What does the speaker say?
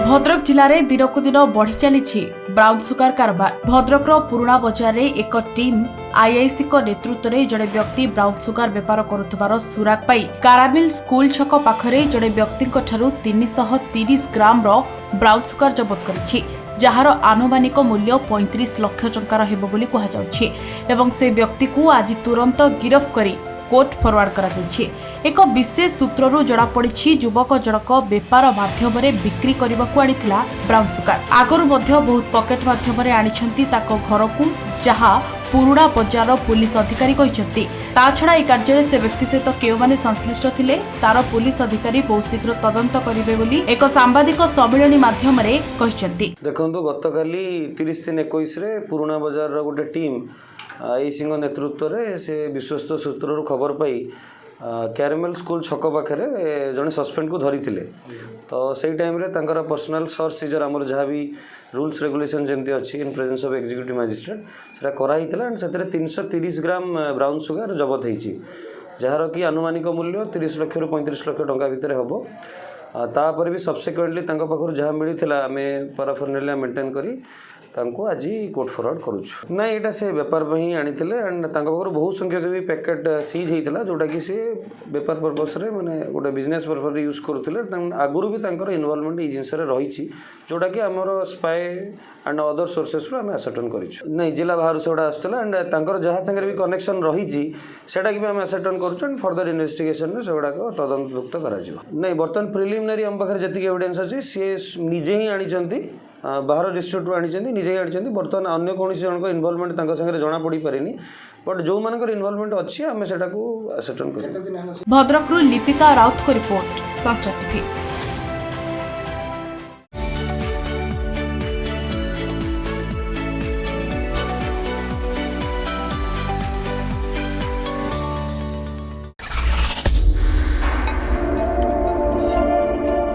भद्रक जिले में दिन को दिन बढ़ी चली ब्राउन सुगार कारोबार। भद्रक पुराणा बजार में एक टीम आईआईसी नेतृत्व में जड़े व्यक्ति ब्राउन सुगार बेपार करुथिबार सुराग पाई काराबिल स्कूल छक पाखरे जड़े व्यक्ति 330 ग्राम ब्राउन सुगार जबत करिछि, जार आनुमानिक मूल्य 35 लाख टंकार हेबो बोली कहा जाउछि एवं से व्यक्ति को आज तुरंत गिरफ करी कोर्ट फरवर्ड करा जायछि। एक विशेष सूत्ररू जड़ा पड़ी युवक जनक बेपार माध्यम बिक्री करने आनीथिला ब्राउन सुगार। आगरू मध्य बहुत पकेट माध्यम आनिछंती ताको घर को, जहा पुराणा बजार पुलिस अधिकारी कहते। ताछड़ा यह कार्य से व्यक्ति सहित केउमाने संश्लिष्ट थिले तार पुलिस अधिकारी बहुत शीघ्र तदंत करिवे बोली एक सांबादिक सम्मेलन माध्यम कहते। देखंतु गतकाली 30/3/21 रे पुराणा बजार गोटे टीम आईसी नेतृत्व में से विश्वस्त सूत्ररू खबर पाई कैरमेल स्कूल छक पाखे जड़े सस्पेंड को धरी थिले। तो सही टाइम रे तांकर पर्सनल सर्च सीजर आमर जहाँ भी रूल्स रेगुलेशन जमती अच्छी in presence of executive magistrate से कराई एंड से 330 ग्राम ब्राउन सुगार जबत होती, जार कि आनुमानिक मूल्य 30 लाख रु 35 लाख टंका भितर हम। तापर भी सब्सिक्वेंटली पाखर जहाँ मिलता आम पाराफर्नेलिया मेंटेन करी तांको आज कोर्ट फरवर्ड करूँ ना। यहाँ से बेपार ही आनी एंड पाखर बहुत संख्यक भी पैकेट सीज होता जोटा कि सी बेपार पर्पस माने गोटे बिजनेस पर्पस यूज करुले। आगुरी भी इनवॉल्वमेंट ये जिनस रही जोटा कि आमर स्पाए एंड अदर सोर्सेस आम आसर्टन कर जिला बाहर से आसला एंड जहाँ सागर भी कनेक्शन रही कि आम आसर्टन कर फर्दर इन्वेस्टिगेशन से गुड़ाक तदंतभुक्त कर बर्तमान प्रिलिमिनारी आम पाखे जी एविडेंस अच्छी सी निजे ही आनी बाहर डिस्ट्रिक्ट आनी निजे ही आनी। बर्तमान अन्य कौन जन इनवॉल्वमेंट सागर जना पड़ पारे बट जो मानकर इनवॉल्वमेंट अच्छी आम से आसर्टन कर। भद्रक लिपिका राउत को रिपोर्ट, सनस्टार टीवी।